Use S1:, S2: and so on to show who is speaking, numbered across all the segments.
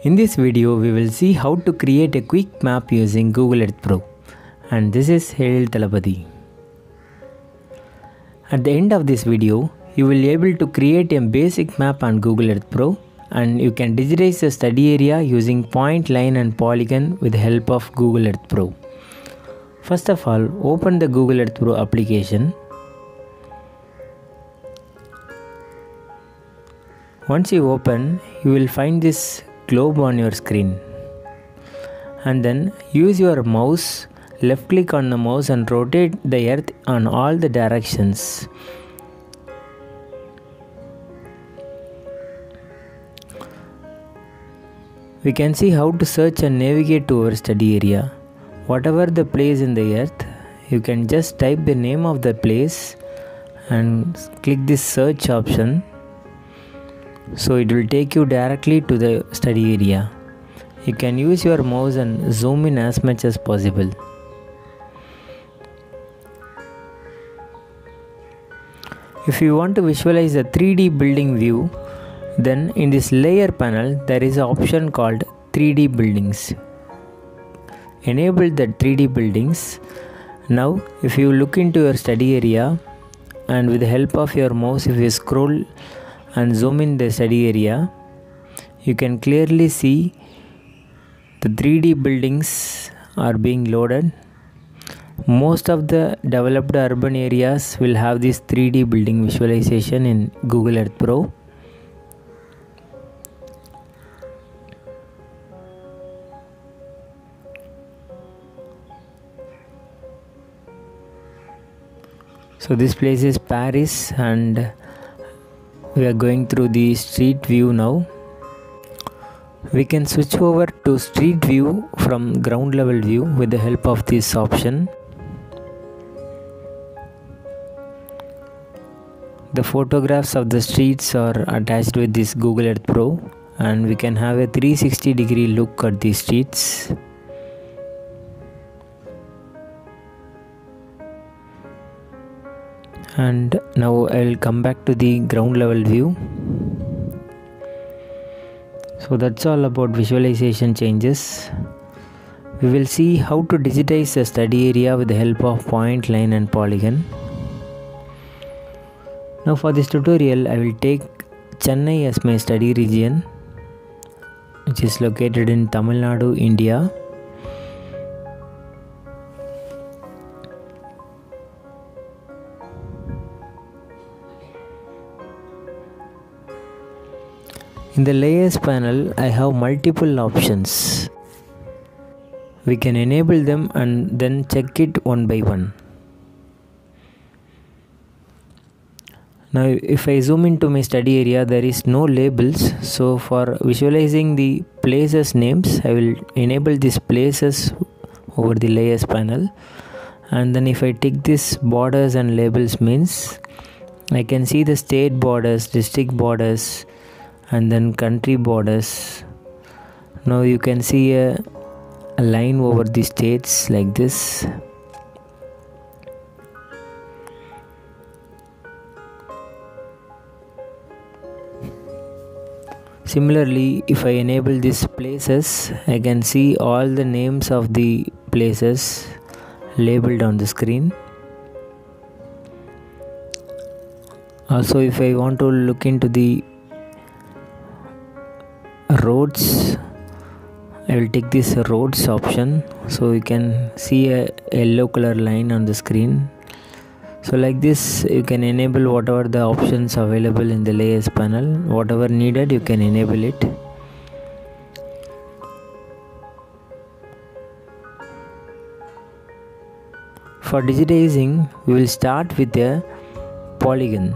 S1: In this video, we will see how to create a quick map using Google Earth Pro. And this is Ezhil Thalapathi. At the end of this video, you will be able to create a basic map on Google Earth Pro, and you can digitize the study area using point, line and polygon with the help of Google Earth Pro. First of all, open the Google Earth Pro application. Once you open, you will find this globe on your screen, and then use your mouse, left click on the mouse and rotate the earth on all the directions. We can see how to search and navigate to our study area. Whatever the place in the earth, you can just type the name of the place and click this search option. So it will take you directly to the study area. You can use your mouse and zoom in as much as possible. If you want to visualize a 3D building view, then in this layer panel there is an option called 3D buildings. Enable the 3D buildings. Now if you look into your study area and with the help of your mouse, if you scroll and zoom in the study area, you can clearly see the 3D buildings are being loaded. Most of the developed urban areas will have this 3D building visualization in Google Earth Pro. So this place is Paris, and we are going through the street view now. We can switch over to street view from ground level view with the help of this option. The photographs of the streets are attached with this Google Earth Pro, and we can have a 360-degree look at the streets. And now I will come back to the ground level view. So that's all about visualization changes. We will see how to digitize the study area with the help of point, line and polygon. Now for this tutorial, I will take Chennai as my study region, which is located in Tamil Nadu, India. In the layers panel, I have multiple options. We can enable them and then check it one by one. Now if I zoom into my study area, there is no labels. So for visualizing the places names, I will enable these places over the layers panel. And then if I tick this borders and labels means, I can see the state borders, district borders, and then country borders. Now you can see a line over the states like this. Similarly, if I enable these places, I can see all the names of the places labeled on the screen. Also, if I want to look into the roads, I will take this roads option, so you can see a yellow color line on the screen. So like this, you can enable whatever the options available in the layers panel. Whatever needed, you can enable it. For digitizing, we will start with a polygon.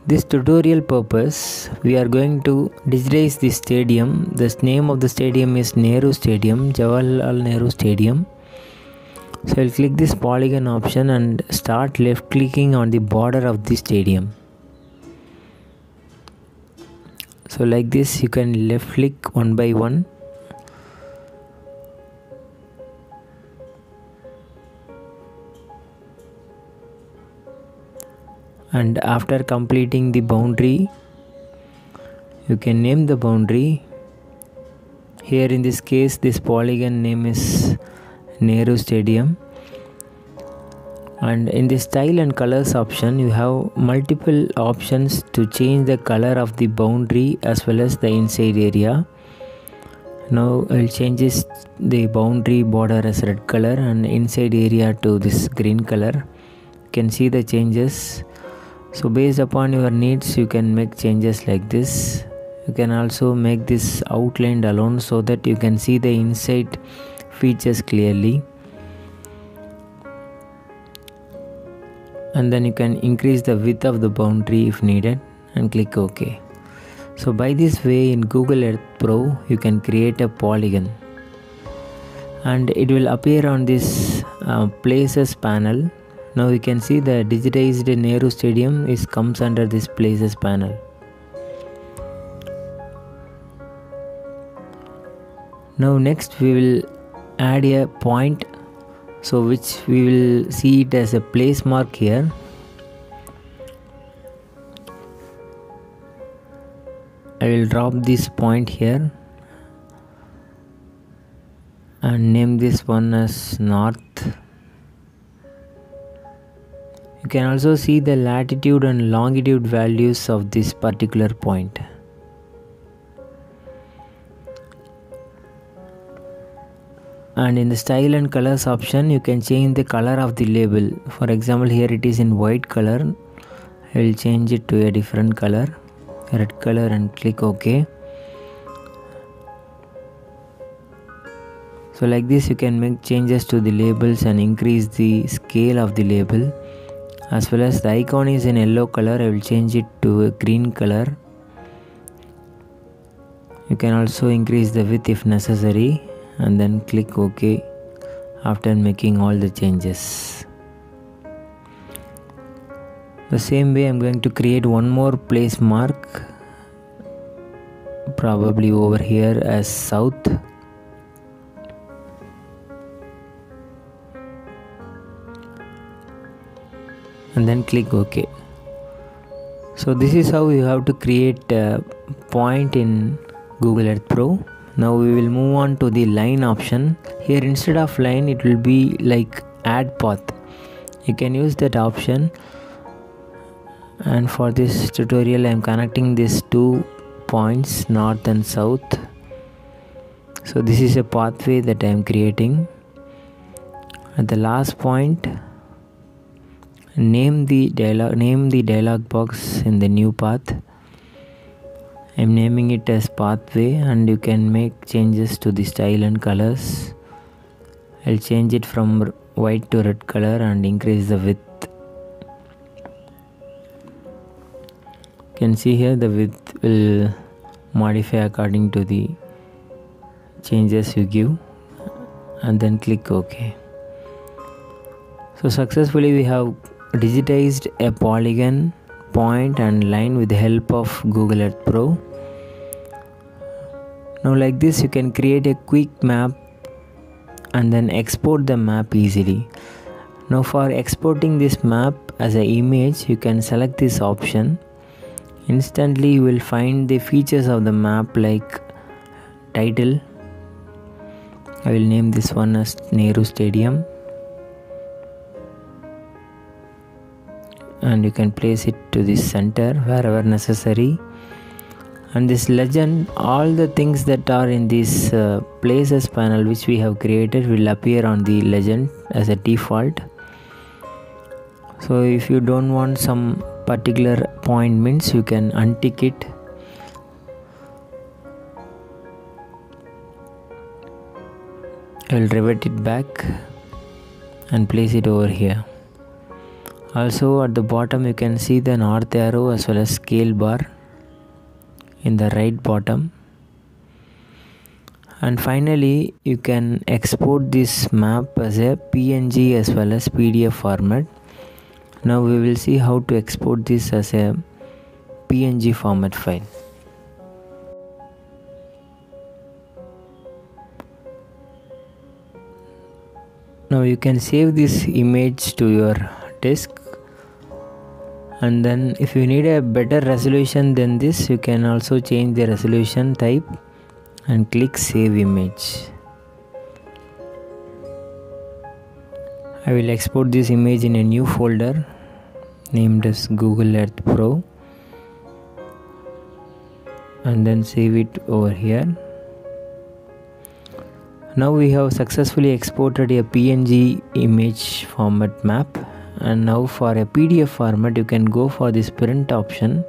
S1: This tutorial purpose, we are going to digitize the stadium. The name of the stadium is Nehru Stadium, Jawaharlal Nehru Stadium. So I'll click this polygon option and start left clicking on the border of the stadium. So like this, you can left click one by one. And after completing the boundary, You can name the boundary. Here in this case, this polygon name is Nehru Stadium. And in the style and colors option, you have multiple options to change the color of the boundary as well as the inside area. Now I'll change the boundary border as red color and inside area to this green color. You can see the changes. So based upon your needs, you can make changes like this. You can also make this outlined alone so that you can see the inside features clearly. And then you can increase the width of the boundary if needed and click OK. So by this way, in Google Earth Pro, you can create a polygon and it will appear on this places panel. Now you can see the digitized Nehru Stadium comes under this places panel. Now next we will add a point, so which we will see it as a place mark here. I will drop this point here and name this one as north. You can also see the latitude and longitude values of this particular point. And in the style and colors option, you can change the color of the label. For example, here it is in white color. I will change it to a different color, red color, and click OK. So like this, you can make changes to the labels and increase the scale of the label. As well as the icon is in yellow color, I will change it to a green color. You can also increase the width if necessary and then click OK after making all the changes. The same way, I'm going to create one more place mark, probably over here as south. And then click OK. So this is how you have to create a point in Google Earth Pro. Now we will move on to the line option. Here instead of line, it will be like add path. You can use that option. And for this tutorial, I am connecting these 2 points, north and south. So this is a pathway that I am creating. At the last point, name the dialog box in the new path. I'm naming it as pathway, and you can make changes to the style and colors. I'll change it from white to red color and increase the width. You can see here the width will modify according to the changes you give, and then click OK. So successfully we have digitized a polygon, point and line with the help of Google Earth Pro. Now like this, you can create a quick map and then export the map easily. Now for exporting this map as an image, you can select this option. Instantly you will find the features of the map like title. I will name this one as Nehru Stadium. And you can place it to the center wherever necessary. And this legend, all the things that are in this places panel which we have created will appear on the legend as a default. So if you don't want some particular point means, you can untick it. I will revert it back and place it over here. Also at the bottom you can see the north arrow as well as scale bar in the right bottom. And finally you can export this map as a PNG as well as PDF format. Now we will see how to export this as a PNG format file. Now you can save this image to your disk And then if you need a better resolution than this, you can also change the resolution type and click save image. I will export this image in a new folder named as Google Earth Pro and then save it over here. Now we have successfully exported a PNG image format map, and now for a PDF format you can go for this print option.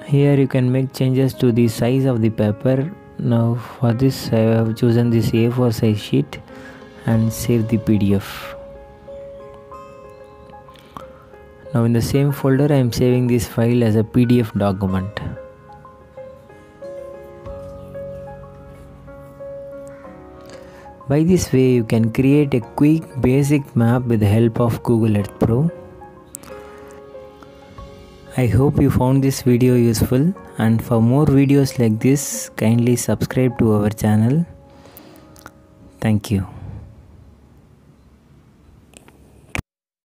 S1: Here you can make changes to the size of the paper. Now for this I have chosen this A4 size sheet and save the PDF. Now in the same folder I am saving this file as a PDF document. By this way you can create a quick basic map with the help of Google Earth Pro. I hope you found this video useful, and for more videos like this kindly subscribe to our channel. Thank you.